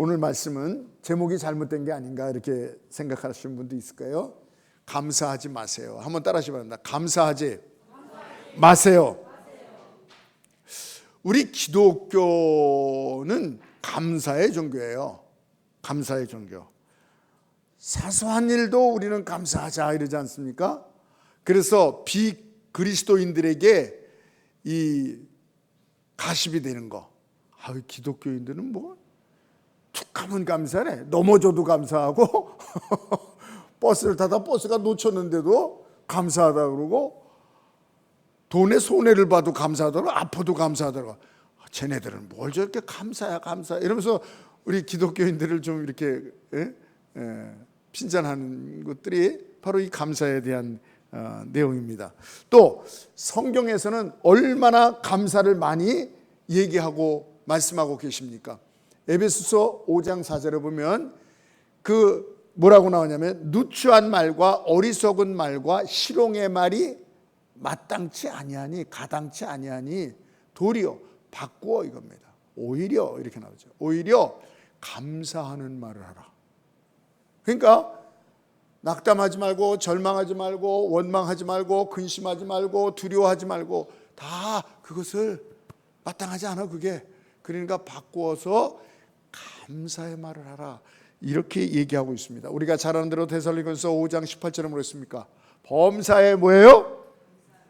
오늘 말씀은 제목이 잘못된 게 아닌가 이렇게 생각하시는 분도 있을 거예요. 감사하지 마세요. 한번 따라하시기 바랍니다. 감사하지 마세요. 우리 기독교는 감사의 종교예요. 감사의 종교. 사소한 일도 우리는 감사하자 이러지 않습니까? 그래서 비그리스도인들에게 이 가십이 되는 거. 기독교인들은 뭐 툭하면 감사해. 넘어져도 감사하고 버스를 타다 버스가 놓쳤는데도 감사하다 그러고 돈에 손해를 봐도 감사하더라고. 아파도 감사하더라고. 쟤네들은 뭘 저렇게 감사야 이러면서 우리 기독교인들을 좀 이렇게 핀잔하는 것들이 바로 이 감사에 대한 내용입니다. 또 성경에서는 얼마나 감사를 많이 얘기하고 말씀하고 계십니까? 에베소서 5장 4절에 보면 뭐라고 나오냐면 누추한 말과 어리석은 말과 희롱의 말이 마땅치 아니하니 가당치 아니하니 도리어 바꾸어 이겁니다. 오히려 이렇게 나오죠. 오히려 감사하는 말을 하라. 그러니까 낙담하지 말고 절망하지 말고 원망하지 말고 근심하지 말고 두려워하지 말고 다 그것을 마땅하지 않아 그게. 그러니까 바꾸어서 감사의 말을 하라. 이렇게 얘기하고 있습니다. 우리가 잘 아는 대로 데살로니가서 5장 18절에 뭐랬습니까? 범사에 뭐예요?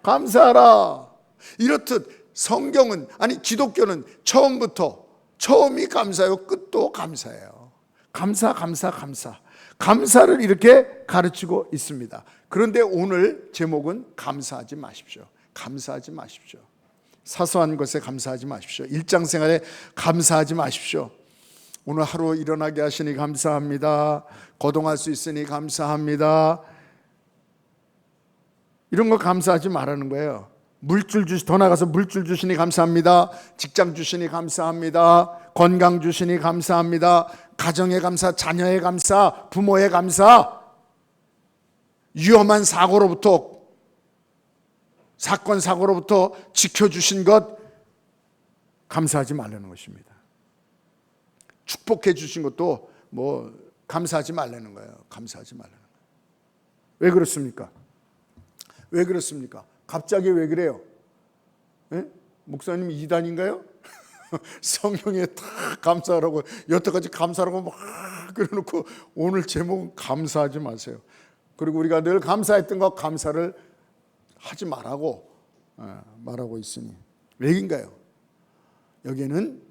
감사하라. 이렇듯 성경은 기독교는 처음이 감사요 끝도 감사예요. 감사. 감사를 이렇게 가르치고 있습니다. 그런데 오늘 제목은 감사하지 마십시오. 감사하지 마십시오. 사소한 것에 감사하지 마십시오. 일상생활에 감사하지 마십시오. 오늘 하루 일어나게 하시니 감사합니다. 거동할 수 있으니 감사합니다. 이런 거 감사하지 말라는 거예요. 더 나가서 물줄 주시니 감사합니다. 직장 주시니 감사합니다. 건강 주시니 감사합니다. 가정의 감사, 자녀의 감사, 부모의 감사. 위험한 사건 사고로부터 지켜주신 것 감사하지 말라는 것입니다. 축복해 주신 것도 감사하지 말라는 거예요. 감사하지 말라는 거예요. 왜 그렇습니까? 왜 그렇습니까? 갑자기 왜 그래요? 목사님 이단인가요? 성경에 다 감사하라고 여태까지 감사하라고 막 그래놓고 오늘 제목은 감사하지 마세요. 그리고 우리가 늘 감사했던 것 감사를 하지 말라고 있으니 왜인가요? 여기에는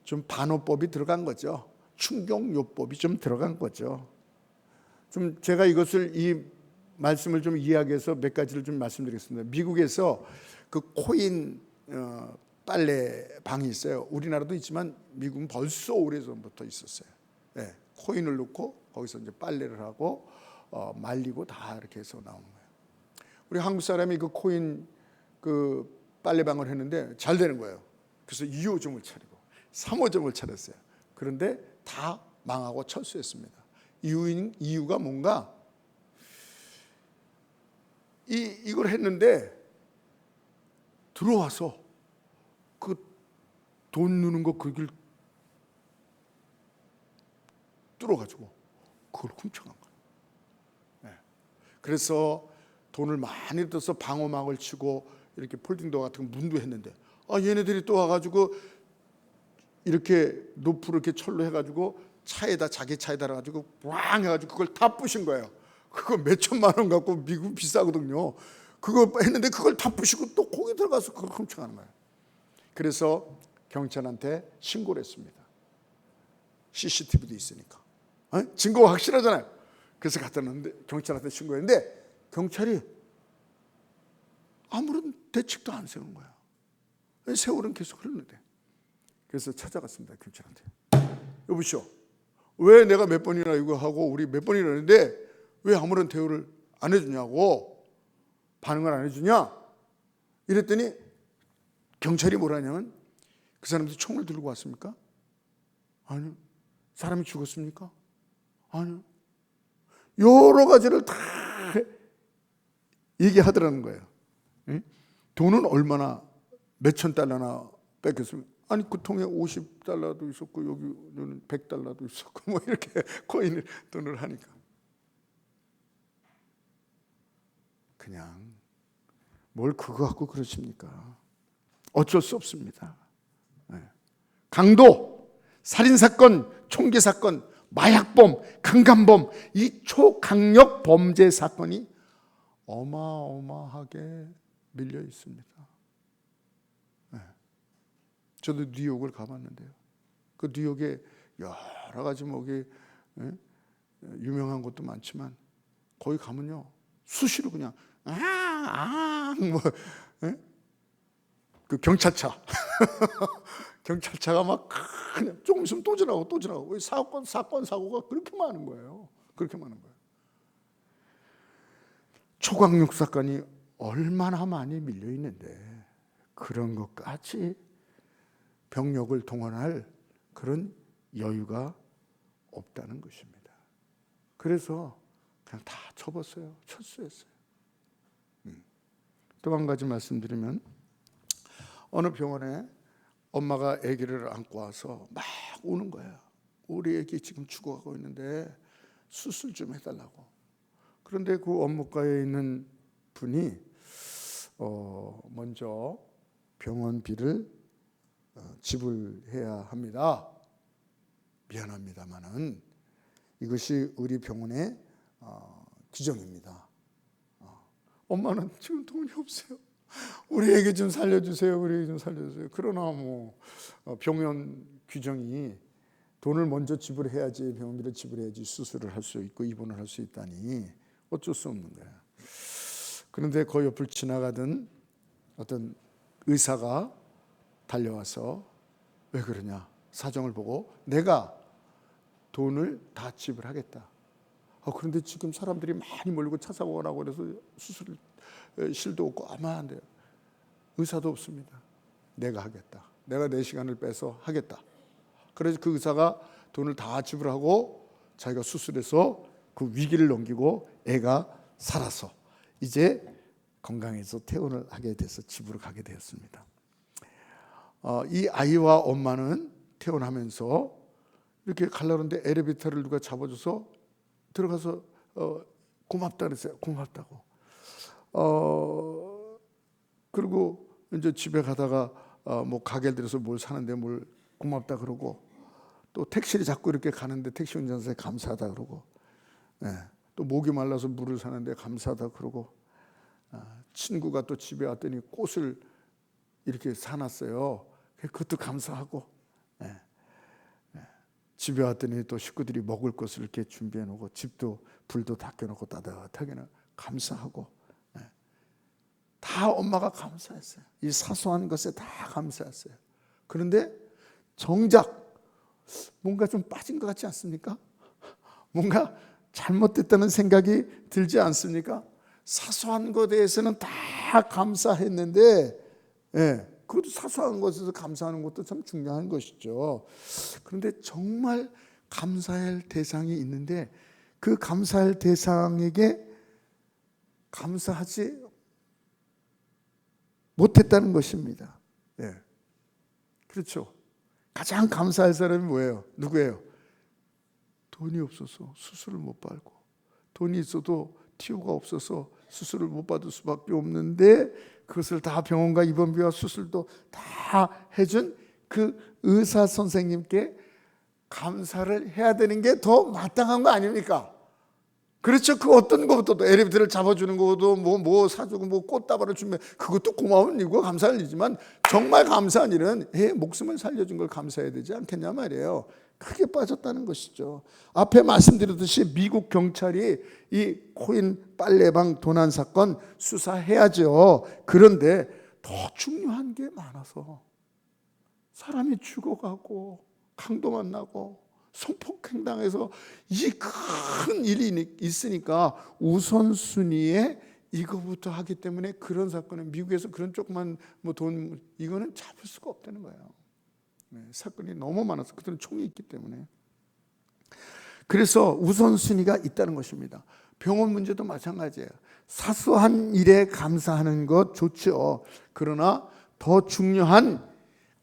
좀 반어법이 들어간 거죠. 충격요법이 좀 들어간 거죠. 좀 제가 이 말씀을 좀 이야기해서 몇 가지를 좀 말씀드리겠습니다. 미국에서 그 코인 빨래 방이 있어요. 우리나라도 있지만 미국은 벌써 오래전부터 있었어요. 네, 코인을 넣고 거기서 이제 빨래를 하고 말리고 다 이렇게 해서 나오는 거예요. 우리 한국 사람이 그 코인 빨래방을 했는데 잘 되는 거예요. 그래서 2호점을 차리고 3호점을 차렸어요. 그런데 다 망하고 철수했습니다. 이유가 뭔가 이걸 했는데 들어와서 그 돈 넣는 거 그걸 뚫어가지고 그걸 훔쳐간 거예요. 네. 그래서 돈을 많이 들어서 방어막을 치고 이렇게 폴딩도 같은 거 문도 했는데 얘네들이 또 와가지고 이렇게 높으로 이렇게 철로 해가지고 자기 차에다 가지고 왕 해가지고 그걸 다 부신 거예요. 그거 몇 천만 원 갖고 미국 비싸거든요. 그거 했는데 그걸 다 부시고 또 거기 들어가서 그걸 훔쳐가는 거예요. 그래서 경찰한테 신고를 했습니다. CCTV도 있으니까 증거가 확실하잖아요. 그래서 갖다 놨는데 경찰한테 신고했는데 경찰이 아무런 대책도 안 세운 거야. 세월은 계속 흐르는데. 그래서 찾아갔습니다. 경찰한테. 여보시오, 왜 내가 몇 번이나 이거 하고 우리 몇 번이나 했는데 왜 아무런 대우를 안 해주냐고, 반응을 안 해주냐 이랬더니 경찰이 뭐라냐면 그 사람들이 총을 들고 왔습니까? 아니요. 사람이 죽었습니까? 아니요. 여러 가지를 다 얘기하더라는 거예요. 돈은 얼마나 몇천 달러나 뺏겼습니까? 아니 그 통에 50달러도 있었고 여기는 100달러도 있었고 뭐 이렇게 코인을 돈을 하니까 그냥 뭘 그거 갖고 그러십니까? 어쩔 수 없습니다. 강도, 살인사건, 총기사건, 마약범, 강간범, 이 초강력 범죄 사건이 어마어마하게 밀려 있습니다. 저도 뉴욕을 가봤는데요. 그 뉴욕에 여러 가지 뭐 유명한 곳도 많지만 거기 가면요 수시로 그냥 그 경찰차 경찰차가 막 그냥 조금 있으면 또 지나가고 사건 사고가 그렇게 많은 거예요. 그렇게 많은 거예요. 초강력 사건이 얼마나 많이 밀려 있는데 그런 것까지 병력을 동원할 그런 여유가 없다는 것입니다. 그래서 그냥 다 접었어요. 철수했어요. 또 한 가지 말씀드리면 어느 병원에 엄마가 아기를 안고 와서 막 우는 거예요. 우리 아기 지금 죽어가고 있는데 수술 좀 해달라고. 그런데 그 업무과에 있는 분이 먼저 병원비를 지불해야 합니다. 미안합니다만은 이것이 우리 병원의 규정입니다. 엄마는 지금 돈이 없어요. 우리 애기 좀 살려주세요. 우리 애기 좀 살려주세요. 그러나 뭐 병원 규정이 돈을 먼저 지불해야지 병원비를 지불해야지 수술을 할 수 있고 입원을 할 수 있다니 어쩔 수 없는 거예요. 그런데 그 옆을 지나가던 어떤 의사가 달려와서 왜 그러냐 사정을 보고 내가 돈을 다 지불하겠다. 그런데 지금 사람들이 많이 몰리고 차 사고가 나고 그래서 수술실도 없고 아마 안 돼요. 의사도 없습니다. 내가 하겠다. 내가 내 시간을 빼서 하겠다. 그래서 그 의사가 돈을 다 지불하고 자기가 수술해서 그 위기를 넘기고 애가 살아서 이제 건강해서 퇴원을 하게 돼서 집으로 가게 되었습니다. 이 아이와 엄마는 퇴원하면서 이렇게 가려는데 엘리베이터를 누가 잡아줘서 들어가서 고맙다 그랬어요. 고맙다고. 그리고 이제 집에 가다가 뭐 가게를 들여서 뭘 사는데 뭘 고맙다 그러고 또 택시를 잡고 이렇게 가는데 택시 운전사에 감사하다 그러고 또 목이 말라서 물을 사는데 감사하다 그러고 친구가 또 집에 왔더니 꽃을 이렇게 사놨어요. 그것도 감사하고 집에 왔더니 또 식구들이 먹을 것을 이렇게 준비해 놓고 집도 불도 다 켜놓고 따뜻하게는 감사하고 다 엄마가 감사했어요. 이 사소한 것에 다 감사했어요. 그런데 정작 뭔가 좀 빠진 것 같지 않습니까? 뭔가 잘못됐다는 생각이 들지 않습니까? 사소한 것에 대해서는 다 감사했는데 그것도 사소한 것에서 감사하는 것도 참 중요한 것이죠. 그런데 정말 감사할 대상이 있는데 그 감사할 대상에게 감사하지 못했다는 것입니다. 그렇죠. 가장 감사할 사람이 뭐예요? 누구예요? 돈이 없어서 수술을 못 받고 돈이 있어도 티오가 없어서 수술을 못 받을 수밖에 없는데 그것을 다 병원과 입원비와 수술도 다 해준 그 의사 선생님께 감사를 해야 되는 게 더 마땅한 거 아닙니까? 그렇죠. 그 어떤 것부터도 엘리베이터를 잡아주는 것도 뭐 사주고 뭐 꽃다발을 주면 그것도 고마운 일이고 감사할 일이지만 정말 감사한 일은 목숨을 살려준 걸 감사해야 되지 않겠냐 말이에요. 크게 빠졌다는 것이죠. 앞에 말씀드렸듯이 미국 경찰이 이 코인 빨래방 도난 사건 수사해야죠. 그런데 더 중요한 게 많아서 사람이 죽어가고 강도 만나고 성폭행당해서 이 큰 일이 있으니까 우선순위에 이거부터 하기 때문에 그런 사건은 미국에서 그런 조그만 뭐 돈 이거는 잡을 수가 없다는 거예요. 사건이 너무 많아서 그들은 총이 있기 때문에. 그래서 우선순위가 있다는 것입니다. 병원 문제도 마찬가지예요. 사소한 일에 감사하는 것 좋죠. 그러나 더 중요한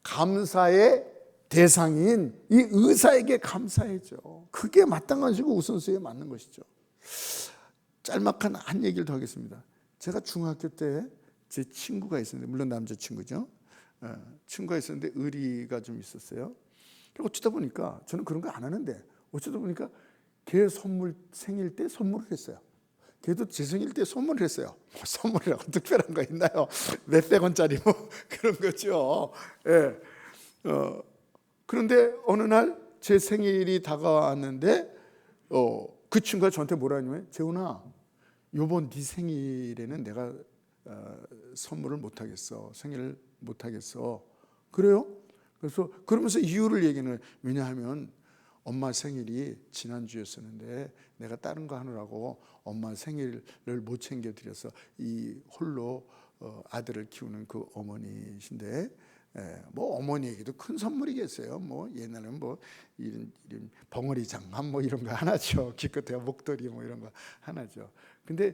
감사의 대상인 이 의사에게 감사해죠. 그게 마땅한 것이고 우선순위에 맞는 것이죠. 짤막한 한 얘기를 더 하겠습니다. 제가 중학교 때 제 친구가 있었는데, 물론 남자친구죠. 친구가 있었는데 의리가 좀 있었어요. 어쩌다 보니까 저는 그런 거 안 하는데 어쩌다 보니까 걔 생일 때 선물을 했어요. 걔도 제 생일 때 선물을 했어요. 뭐 선물이라고 특별한 거 있나요? 몇백 원짜리 뭐 그런 거죠. 예. 그런데 어느 날 제 생일이 다가왔는데 그 친구가 저한테 뭐라 하냐면, 재훈아, 요번 네 생일에는 내가 선물을 못 하겠어. 생일을 못 하겠어. 그래요? 그래서 그러면서 이유를 얘기하는 거예요. 왜냐하면 엄마 생일이 지난주였었는데 내가 다른 거 하느라고 엄마 생일을 못 챙겨드려서 이 홀로 아들을 키우는 그 어머니신데, 뭐 어머니에게도 큰 선물이겠어요. 뭐 옛날에는 뭐 이런 벙어리 장갑 뭐 이런 거 하나죠. 기껏해야 목도리 뭐 이런 거 하나죠. 근데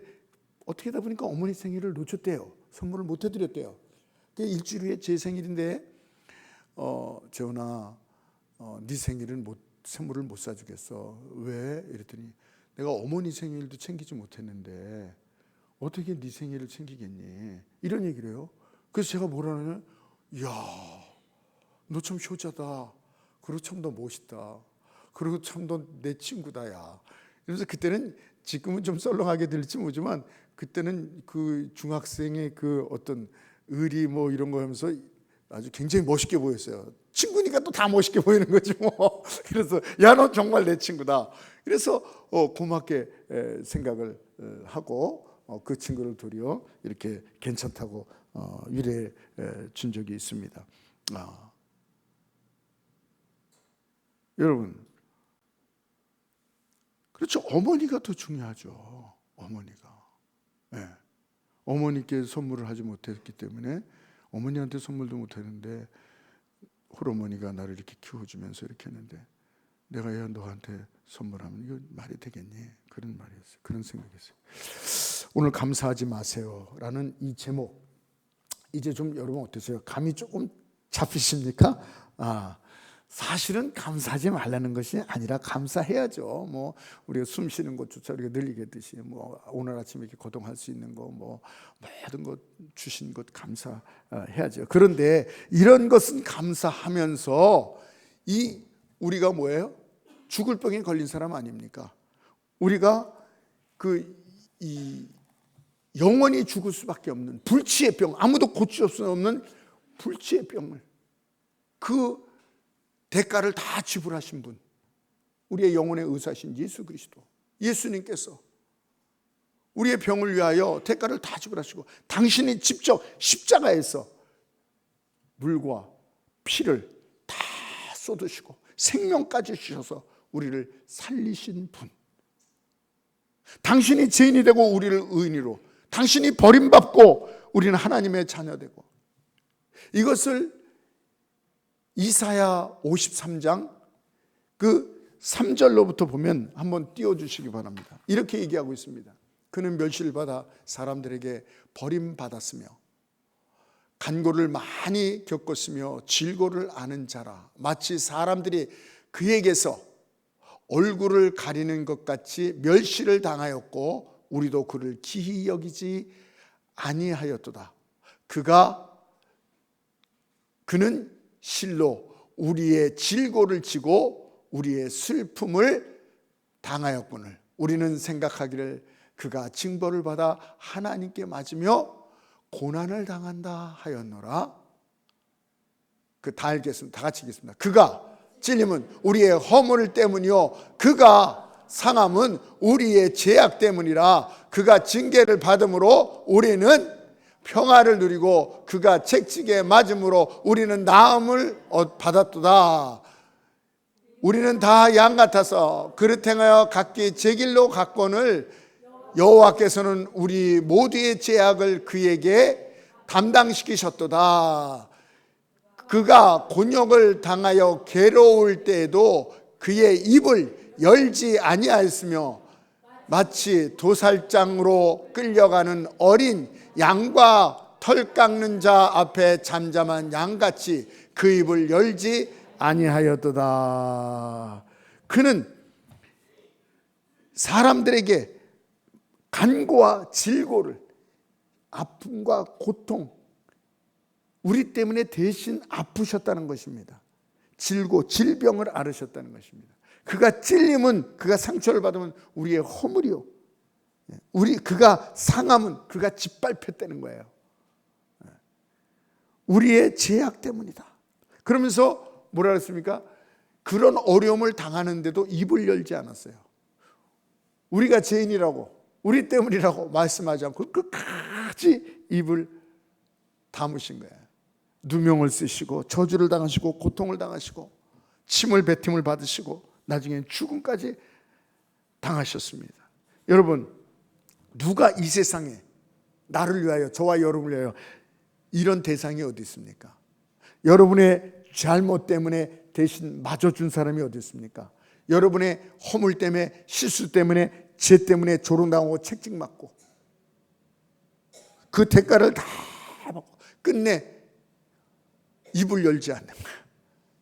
어떻게 하다 보니까 어머니 생일을 놓쳤대요. 선물을 못 해드렸대요. 일주일 후에 제 생일인데 재훈아, 네 생일은 선물을 못 사주겠어. 왜? 이랬더니 내가 어머니 생일도 챙기지 못했는데 어떻게 네 생일을 챙기겠니? 이런 얘기를 해요. 그래서 제가 뭐라냐면, 이야, 너 참 효자다. 그리고 참 너 멋있다. 그리고 참 너 내 친구다, 야. 그래서 그때는, 지금은 좀 썰렁하게 들릴지 모르지만 그때는 그 중학생의 그 어떤 의리 뭐 이런 거 하면서 아주 굉장히 멋있게 보였어요. 친구니까 또 다 멋있게 보이는 거지 뭐. 그래서 야, 너 정말 내 친구다. 그래서 고맙게 생각을 하고 그 친구를 도리어 이렇게 괜찮다고 위로해 준 적이 있습니다. 여러분, 그렇죠. 어머니가 더 중요하죠. 어머니가. 네. 어머니께 선물을 하지 못했기 때문에 어머니한테 선물도 못했는데 홀어머니가 나를 이렇게 키워주면서 이렇게 했는데 내가 야 너한테 선물하면 이거 말이 되겠니? 그런 말이었어요. 그런 생각이었어요. 오늘 감사하지 마세요라는 이 제목, 이제 좀 여러분 어떠세요? 감이 조금 잡히십니까? 사실은 감사하지 말라는 것이 아니라 감사해야죠. 뭐 우리가 숨 쉬는 것조차 우리가 늘 얘기했듯이 뭐 오늘 아침에 이렇게 거동할 수 있는 거, 뭐 모든 것 주신 것 감사해야죠. 그런데 이런 것은 감사하면서 우리가 뭐예요? 죽을 병에 걸린 사람 아닙니까? 우리가 영원히 죽을 수밖에 없는 불치의 병, 아무도 고칠 수 없는 불치의 병을, 그 대가를 다 지불하신 분, 우리의 영혼의 의사신 예수 그리스도, 예수님께서 우리의 병을 위하여 대가를 다 지불하시고 당신이 직접 십자가에서 물과 피를 다 쏟으시고 생명까지 주셔서 우리를 살리신 분, 당신이 죄인이 되고 우리를 의인으로, 당신이 버림받고 우리는 하나님의 자녀되고, 이것을 이사야 53장 그 3절로부터 보면 한번 띄워주시기 바랍니다. 이렇게 얘기하고 있습니다. 그는 멸시를 받아 사람들에게 버림받았으며 간고를 많이 겪었으며 질고를 아는 자라. 마치 사람들이 그에게서 얼굴을 가리는 것 같이 멸시를 당하였고 우리도 그를 기히 여기지 아니하였도다. 그는 실로 우리의 질고를 지고 우리의 슬픔을 당하였거늘 우리는 생각하기를 그가 징벌을 받아 하나님께 맞으며 고난을 당한다 하였노라. 다 읽겠습니다. 다 같이 읽겠습니다. 그가 찔림은 우리의 허물 때문이요 그가 상함은 우리의 죄악 때문이라. 그가 징계를 받음으로 우리는 평화를 누리고 그가 채찍에 맞음으로 우리는 나음을 받았도다. 우리는 다 양 같아서 그릇 행하여 각기 제 길로 갔거늘 여호와께서는 우리 모두의 죄악을 그에게 담당시키셨도다. 그가 곤욕을 당하여 괴로울 때에도 그의 입을 열지 아니하였으며 마치 도살장으로 끌려가는 어린 양과 털 깎는 자 앞에 잠잠한 양같이 그 입을 열지 아니하였도다. 그는 사람들에게 간고와 질고를, 아픔과 고통, 우리 때문에 대신 아프셨다는 것입니다. 질고, 질병을 앓으셨다는 것입니다. 그가 찔림은, 그가 상처를 받으면 우리의 허물이요, 그가 상함은 그가 짓밟혔다는 거예요. 우리의 죄악 때문이다. 그러면서 뭐라 그랬습니까? 그런 어려움을 당하는데도 입을 열지 않았어요. 우리가 죄인이라고, 우리 때문이라고 말씀하지 않고 끝까지 입을 다무신 거예요. 누명을 쓰시고 저주를 당하시고 고통을 당하시고 침을 뱉음을 받으시고 나중엔 죽음까지 당하셨습니다. 여러분, 누가 이 세상에 나를 위하여, 저와 여러분을 위하여 이런 대상이 어디 있습니까? 여러분의 잘못 때문에 대신 맞아준 사람이 어디 있습니까? 여러분의 허물 때문에, 실수 때문에, 죄 때문에 조롱당하고 책찍맞고 그 대가를 다 받고 끝내 입을 열지 않는 거예요.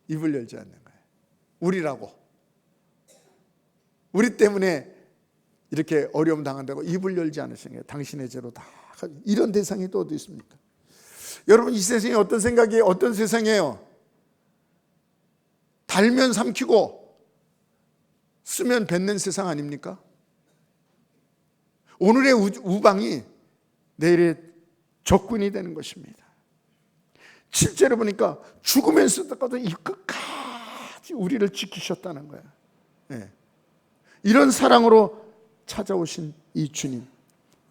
입을 열지 않는 거예요. 우리라고, 우리 때문에 이렇게 어려움 당한다고 입을 열지 않으신 거예요. 당신의 죄로 다. 이런 대상이 또 어디 있습니까? 여러분, 이 세상이 어떤 생각이에요? 어떤 세상이에요? 달면 삼키고 쓰면 뱉는 세상 아닙니까? 오늘의 우방이 내일의 적군이 되는 것입니다. 실제로 보니까 죽으면서도 이 끝까지 우리를 지키셨다는 거예요. 네. 이런 사랑으로 찾아오신 이 주님.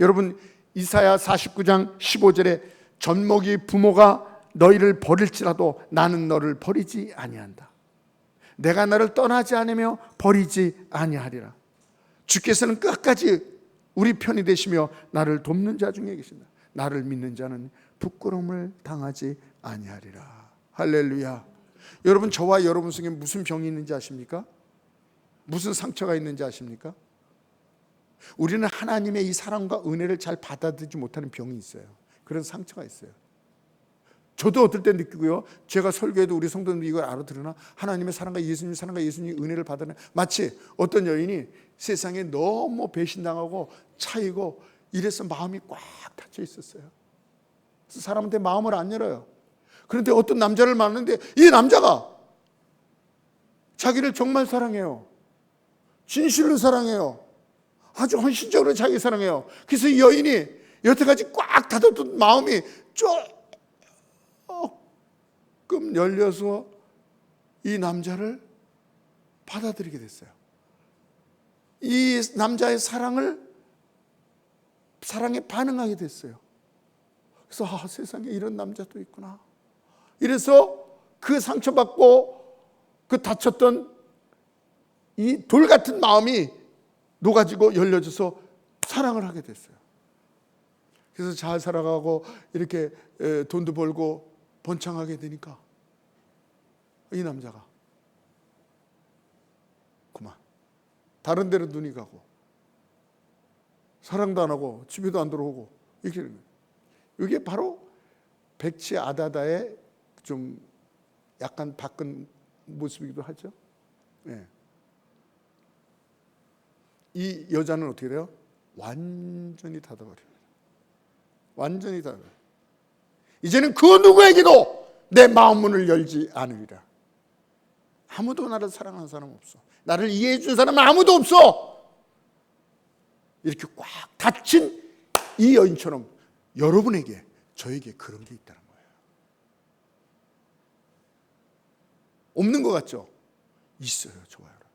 여러분, 이사야 49장 15절에 젖먹이 부모가 너희를 버릴지라도 나는 너를 버리지 아니한다. 내가 너를 떠나지 않으며 버리지 아니하리라. 주께서는 끝까지 우리 편이 되시며 나를 돕는 자 중에 계신다. 나를 믿는 자는 부끄러움을 당하지 아니하리라. 할렐루야. 여러분, 저와 여러분 속에 무슨 병이 있는지 아십니까? 무슨 상처가 있는지 아십니까? 우리는 하나님의 이 사랑과 은혜를 잘 받아들이지 못하는 병이 있어요. 그런 상처가 있어요. 저도 어떨 때 느끼고요, 제가 설교해도 우리 성도님들이 이걸 알아들으나? 하나님의 사랑과 예수님의 사랑과 예수님의 은혜를 받으나? 마치 어떤 여인이 세상에 너무 배신당하고 차이고 이래서 마음이 꽉 닫혀 있었어요. 그래서 사람한테 마음을 안 열어요. 그런데 어떤 남자를 만났는데 이 남자가 자기를 정말 사랑해요. 진실로 사랑해요. 아주 헌신적으로 자기 사랑해요. 그래서 이 여인이 여태까지 꽉 닫았던 마음이 조금 열려서 이 남자를 받아들이게 됐어요. 이 남자의 사랑에 반응하게 됐어요. 그래서 세상에 이런 남자도 있구나. 이래서 그 상처받고 그 다쳤던 이 돌 같은 마음이 녹아지고 열려져서 사랑을 하게 됐어요. 그래서 잘 살아가고 이렇게 돈도 벌고 번창하게 되니까 이 남자가 그만 다른 데로 눈이 가고 사랑도 안 하고 집에도 안 들어오고 이렇게 되는 거예요. 이게 바로 백치 아다다의 좀 약간 바꾼 모습이기도 하죠. 네. 이 여자는 어떻게 돼요? 완전히 닫아버립니다. 완전히 닫아버려요. 이제는 그 누구에게도 내 마음 문을 열지 않으리라. 아무도 나를 사랑하는 사람 없어. 나를 이해해 준 사람은 아무도 없어. 이렇게 꽉 닫힌 이 여인처럼 여러분에게, 저에게 그런 게 있다는 거예요. 없는 것 같죠? 있어요, 저와 여러분.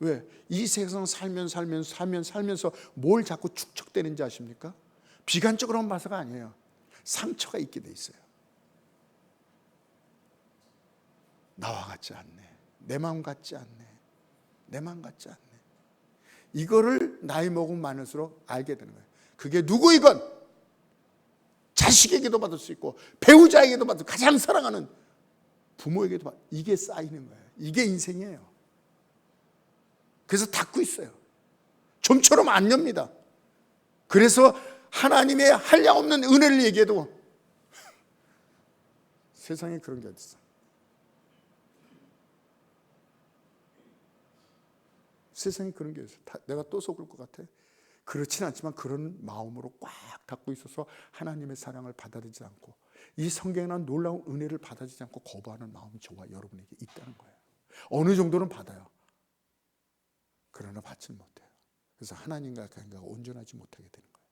왜? 이 세상 살면서 뭘 자꾸 축적되는지 아십니까? 비관적으로만 봐서가 아니에요. 상처가 있게 돼 있어요. 나와 같지 않네. 내 마음 같지 않네. 내 마음 같지 않네. 이거를 나이 먹으면 많을수록 알게 되는 거예요. 그게 누구이건 자식에게도 받을 수 있고 배우자에게도 받을 수 있고 가장 사랑하는 부모에게도 받을 수 있고 이게 쌓이는 거예요. 이게 인생이에요. 그래서 닫고 있어요. 좀처럼 안 엽니다. 그래서 하나님의 한량없는 은혜를 얘기해도 세상에 그런 게 어디 있어. 세상에 그런 게 있어요. 내가 또 속을 것 같아? 그렇진 않지만 그런 마음으로 꽉 닫고 있어서 하나님의 사랑을 받아들이지 않고 이 성경에 나온 놀라운 은혜를 받아들이지 않고 거부하는 마음이 저와 여러분에게 있다는 거예요. 어느 정도는 받아요. 그러나 받지는 못해요. 그래서 하나님과 관계가 온전하지 못하게 되는 거예요.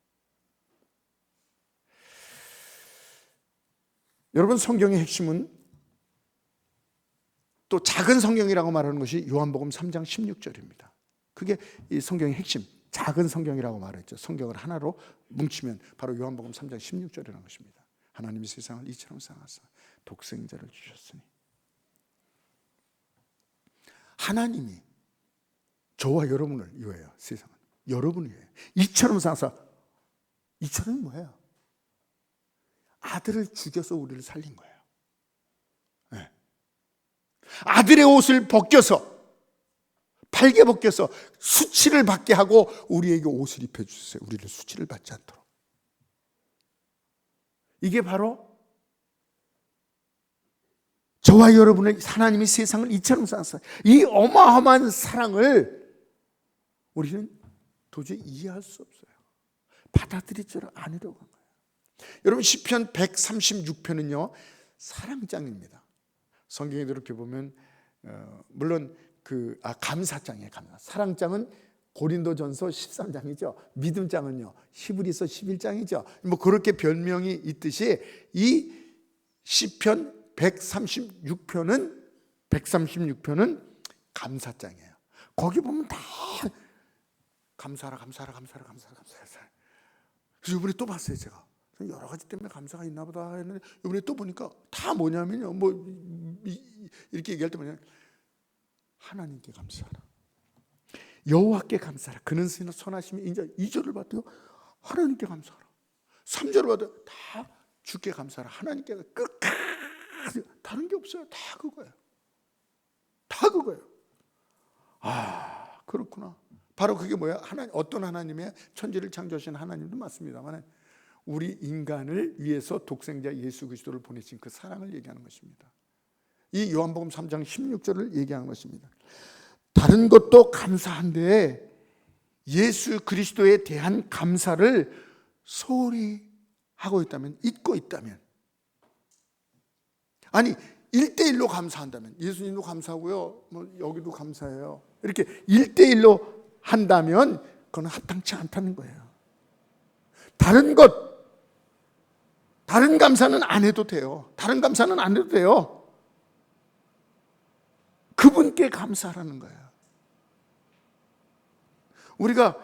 여러분, 성경의 핵심은 또 작은 성경이라고 말하는 것이 요한복음 3장 16절입니다. 그게 이 성경의 핵심, 작은 성경이라고 말했죠. 성경을 하나로 뭉치면 바로 요한복음 3장 16절이라는 것입니다. 하나님이 세상을 이처럼 사랑하사 독생자를 주셨으니. 하나님이 저와 여러분을 위하여, 세상은 여러분을 위하여 이처럼 사랑하사. 이처럼이 뭐예요? 아들을 죽여서 우리를 살린 거예요. 네. 아들의 옷을 벗겨서, 발개 벗겨서 수치를 받게 하고 우리에게 옷을 입혀주셨어요. 우리를 수치를 받지 않도록. 이게 바로 저와 여러분의 하나님이 세상을 이처럼 사랑하사, 이 어마어마한 사랑을 우리는 도저히 이해할 수 없어요. 받아들이지를 않으려고 한 거예요. 여러분, 시편 136편은요 사랑장입니다. 성경에 이렇게 보면 물론 감사장이에요. 사랑장은 고린도전서 13장이죠. 믿음장은요 히브리서 11장이죠. 뭐 그렇게 별명이 있듯이 이 시편 136편은 감사장이에요. 거기 보면 다 감사하라. 그래서 이번에 또 봤어요. 제가 여러 가지 때문에 감사가 있나 보다 했는데 이번에 또 보니까 다 뭐냐면요, 뭐 이렇게 얘기할 때 뭐냐면 하나님께 감사하라, 여호와께 감사하라, 그는 선하심이 인자. 2절을 봐도요 하나님께 감사하라, 3절을 봐도 다 주께 감사하라, 하나님께. 끝까지 다른 게 없어요. 다 그거예요. 아, 그렇구나. 바로 그게 뭐야? 어떤 하나님의 천지를 창조하신 하나님도 맞습니다만 우리 인간을 위해서 독생자 예수 그리스도를 보내신 그 사랑을 얘기하는 것입니다. 이 요한복음 3장 16절을 얘기하는 것입니다. 다른 것도 감사한데 예수 그리스도에 대한 감사를 소홀히 하고 있다면, 잊고 있다면, 아니 1대1로 감사한다면, 예수님도 감사하고요, 뭐 여기도 감사해요, 이렇게 1대1로 한다면 그건 합당치 않다는 거예요. 다른 감사는 안 해도 돼요. 그분께 감사하라는 거예요. 우리가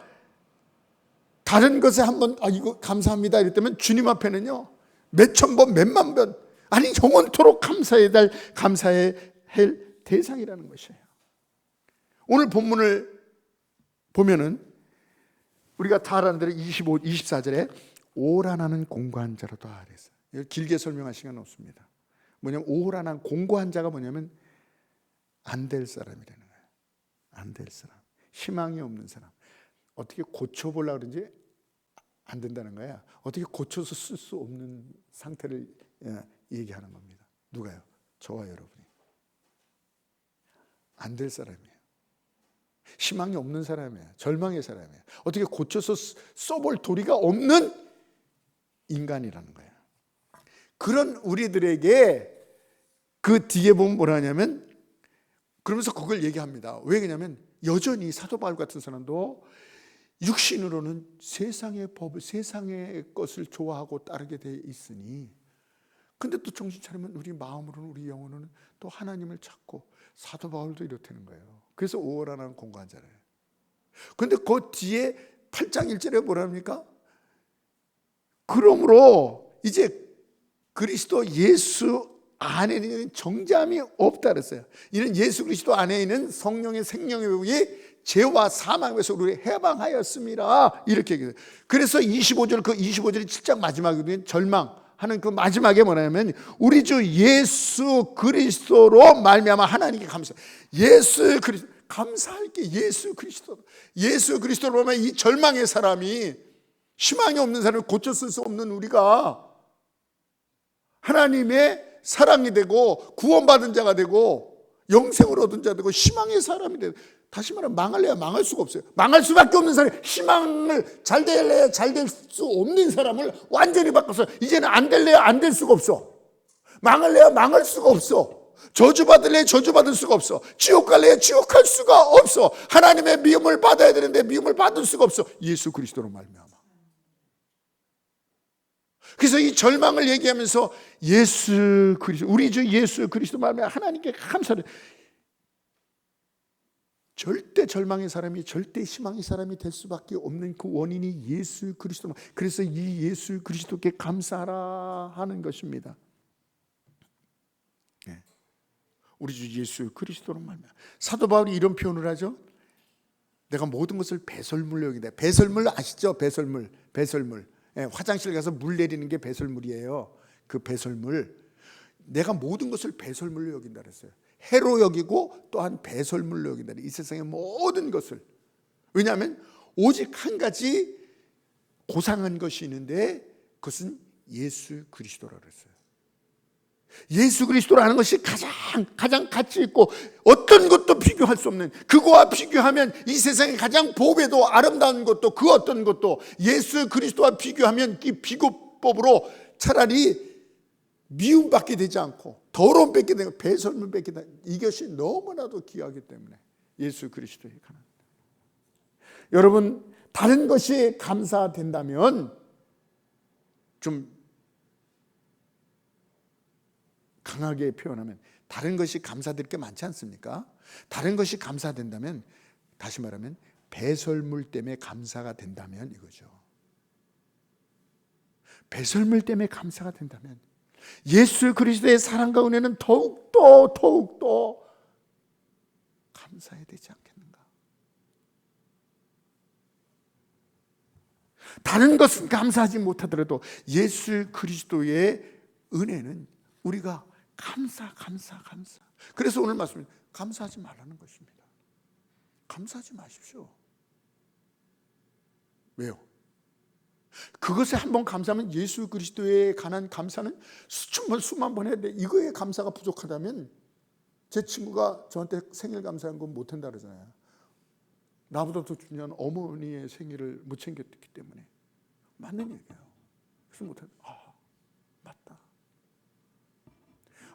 다른 것에 한번 이거 감사합니다 이랬다면 주님 앞에는요 몇천 번, 몇만 번, 아니 영원토록 감사해야 할 대상이라는 것이에요. 오늘 본문을 보면은 우리가 다 아는 대로 24절에 오란하는 공고한 자로다 그랬어요. 길게 설명할 시간은 없습니다. 뭐냐면 오란한 공고한 자가 뭐냐면 안 될 사람이라는 거예요. 안 될 사람, 희망이 없는 사람. 어떻게 고쳐보려고 그러는지 안 된다는 거야. 어떻게 고쳐서 쓸 수 없는 상태를 얘기하는 겁니다. 누가요? 저와 여러분이. 안 될 사람이에요. 희망이 없는 사람이에요. 절망의 사람이에요. 어떻게 고쳐서 써볼 도리가 없는 인간이라는 거예요. 그런 우리들에게 그 뒤에 보면 뭐라 하냐면, 그러면서 그걸 얘기합니다. 왜 그러냐면 여전히 사도 바울 같은 사람도 육신으로는 세상의 법을, 세상의 것을 좋아하고 따르게 돼 있으니, 근데 또 정신 차리면 우리 마음으로는, 우리 영혼은 또 하나님을 찾고, 사도 바울도 이렇다는 거예요. 그래서 오란하는 공고한 자래요. 근데 그 뒤에 8장 1절에 뭐라 합니까? 그러므로 이제 그리스도 예수 안에는 정죄함이 없다 그랬어요. 이는 예수 그리스도 안에 있는 성령의 생명의 복이 죄와 사망에서 우리를 해방하였습니다. 이렇게 얘기해요. 그래서 25절이 7장 마지막이거든요. 절망하는 그 마지막에 뭐냐면 우리 주 예수 그리스도로 말미암아 하나님께 감사. 예수 그리스도 감사할 게 예수 그리스도. 예수 그리스도로 보면 이 절망의 사람이, 희망이 없는 사람을 고쳤을 수 없는 우리가 하나님의 사랑이 되고 구원받은 자가 되고 영생을 얻은 자 되고 희망의 사람이 되고, 다시 말하면 망할래야 망할 수가 없어요. 망할 수밖에 없는 사람이, 희망을 잘 될래야 잘 될 수 없는 사람을 완전히 바꿔서 이제는 안 될래야 안 될 수가 없어. 망할래야 망할 수가 없어. 저주받을래야 저주받을 수가 없어. 지옥 갈래야 지옥 갈 수가 없어. 하나님의 미움을 받아야 되는데 미움을 받을 수가 없어. 예수 그리스도로 말미암아. 그래서 이 절망을 얘기하면서 예수 그리스도, 우리 주 예수 그리스도 말미암아 하나님께 감사를, 절대 절망의 사람이 절대 희망의 사람이 될 수밖에 없는 그 원인이 예수 그리스도. 그래서 이 예수 그리스도께 감사하라 하는 것입니다. 우리 주 예수 그리스도로 말미암아. 사도 바울이 이런 표현을 하죠. 내가 모든 것을 배설물로 여긴다. 배설물 아시죠? 배설물. 화장실 가서 물 내리는 게 배설물이에요. 그 배설물, 내가 모든 것을 배설물로 여긴다 그랬어요. 해로 여기고 또한 배설물로 여긴다. 이 세상의 모든 것을. 왜냐하면 오직 한 가지 고상한 것이 있는데 그것은 예수 그리스도라고 그랬어요. 예수 그리스도라는 것이 가장 가치 있고 어떤 것도 비교할 수 없는, 그거와 비교하면 이 세상에 가장 보배도 아름다운 것도 그 어떤 것도 예수 그리스도와 비교하면 이 비교법으로 차라리 미움받게 되지 않고 더러움 뺏게 되고 배설물 뺏게 되고, 이것이 너무나도 귀하기 때문에 예수 그리스도에 가는. 여러분, 다른 것이 감사된다면 좀 강하게 표현하면 다른 것이 감사될 게 많지 않습니까? 다른 것이 감사된다면, 다시 말하면 배설물 때문에 감사가 된다면 이거죠. 배설물 때문에 감사가 된다면 예수 그리스도의 사랑과 은혜는 더욱더 감사해야 되지 않겠는가? 다른 것은 감사하지 못하더라도 예수 그리스도의 은혜는 우리가 감사. 그래서 오늘 말씀은 감사하지 말라는 것입니다. 감사하지 마십시오. 왜요? 그것에 한번 감사하면 예수 그리스도에 관한 감사는 수만 번 해야 돼. 이거에 감사가 부족하다면 제 친구가 저한테 생일 감사한 건 못한다 그러잖아요. 나보다 더 중요한 어머니의 생일을 못 챙겼기 때문에. 맞는 얘기예요. 그래서 못한다. 맞다.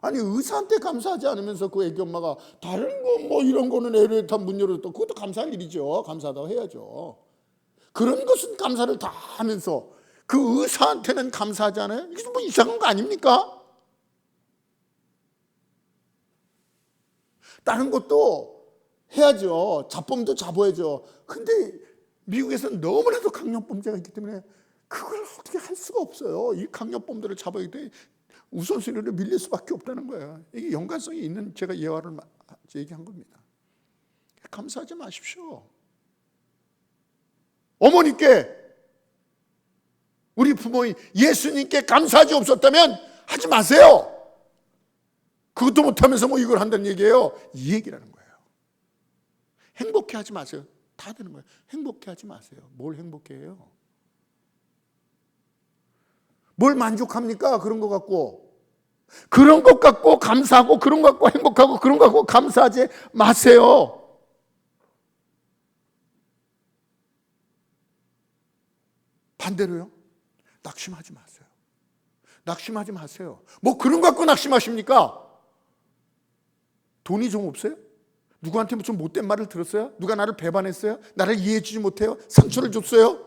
아니, 의사한테 감사하지 않으면서 그 애기 엄마가 다른 거 뭐 이런 거는 애를 다 문 열어줬다, 그것도 감사할 일이죠. 감사하다고 해야죠. 그런 것은 감사를 다 하면서 그 의사한테는 감사하지 않아요? 이게 뭐 이상한 거 아닙니까? 다른 것도 해야죠. 잡범도 잡아야죠. 근데 미국에서는 너무나도 강력범죄가 있기 때문에 그걸 어떻게 할 수가 없어요. 이 강력범들을 잡아야 돼. 우선순위로 밀릴 수밖에 없다는 거예요. 이게 연관성이 있는 제가 예화를 얘기한 겁니다. 감사하지 마십시오. 어머니께, 우리 부모님, 예수님께 감사하지 없었다면 하지 마세요. 그것도 못하면서 뭐 이걸 한다는 얘기예요. 이 얘기라는 거예요. 행복해하지 마세요. 다 되는 거예요. 행복해하지 마세요. 뭘 행복해해요? 뭘 만족합니까? 그런 것 갖고. 그런 것 갖고 감사하고 그런 것 갖고 행복하고 그런 것 갖고 감사하지 마세요. 반대로요, 낙심하지 마세요. 낙심하지 마세요. 뭐 그런 것 갖고 낙심하십니까? 돈이 좀 없어요? 누구한테 좀 못된 말을 들었어요? 누가 나를 배반했어요? 나를 이해해 주지 못해요? 상처를 줬어요?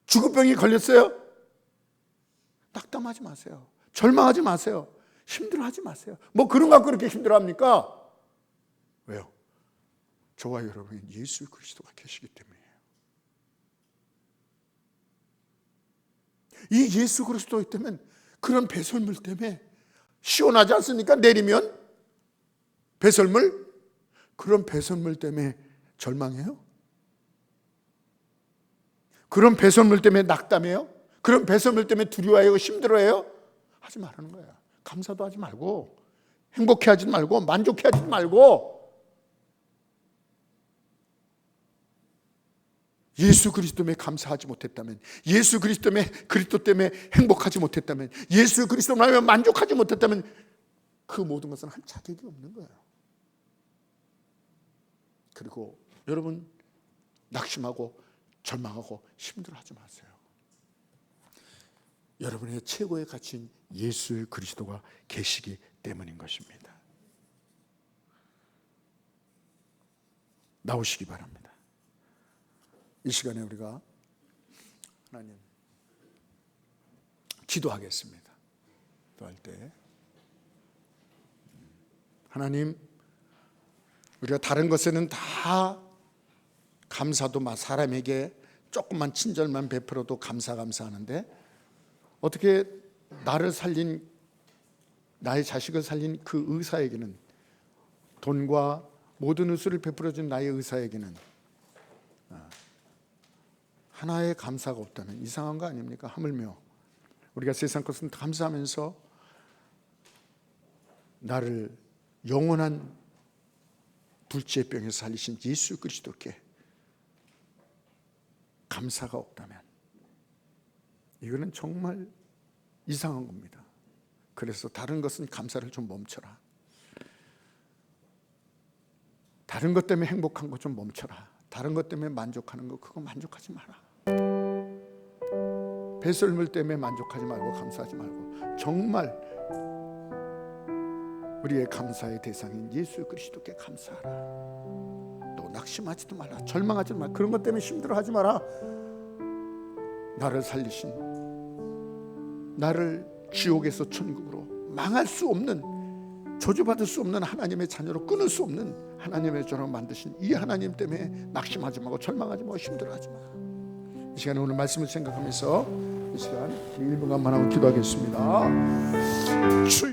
죽을병이 걸렸어요? 낙담하지 마세요. 절망하지 마세요. 힘들어하지 마세요. 뭐 그런 거 갖고 그렇게 힘들어합니까? 왜요? 저와 여러분은 예수 그리스도가 계시기 때문이에요. 이 예수 그리스도 때문에, 그런 배설물 때문에 시원하지 않습니까? 내리면 배설물, 그런 배설물 때문에 절망해요? 그런 배설물 때문에 낙담해요? 그런 배설물 때문에 두려워해요? 힘들어해요? 하지 말라는 거예요. 감사도 하지 말고, 행복해하지 말고, 만족해하지 말고, 예수 그리스도 때문에 감사하지 못했다면, 예수 그리스도 때문에 행복하지 못했다면, 예수 그리스도 말미암아 만족하지 못했다면, 그 모든 것은 할 자격이 없는 거예요. 그리고 여러분 낙심하고 절망하고 힘들어하지 마세요. 여러분의 최고의 가치인 예수 그리스도가 계시기 때문인 것입니다. 나오시기 바랍니다. 이 시간에 우리가 하나님 기도하겠습니다. 기도할 때 하나님, 우리가 다른 것에는 다 감사도 사람에게 조금만 친절만 베풀어도 감사하는데 어떻게 나를 살린, 나의 자식을 살린 그 의사에게는, 돈과 모든 의술을 베풀어준 나의 의사에게는 하나의 감사가 없다면 이상한 거 아닙니까? 하물며 우리가 세상 것은 감사하면서 나를 영원한 불치의 병에서 살리신 예수 그리스도께 감사가 없다면 이거는 정말 이상한 겁니다. 그래서 다른 것은 감사를 좀 멈춰라. 다른 것 때문에 행복한 거 좀 멈춰라. 다른 것 때문에 만족하는 거 그거 만족하지 마라. 배설물 때문에 만족하지 말고 감사하지 말고 정말 우리의 감사의 대상인 예수 그리스도께 감사하라. 또 낙심하지도 마라. 절망하지 마라. 그런 것 때문에 힘들어하지 마라. 나를 살리신, 나를 지옥에서 천국으로 망할 수 없는, 저주받을 수 없는 하나님의 자녀로 끊을 수 없는 하나님의 자녀로 만드신 이 하나님 때문에 낙심하지 말고 절망하지 말고 힘들어하지 마라. 이 시간에 오늘 말씀을 생각하면서 이 시간 1분간만 하고 기도하겠습니다. 주여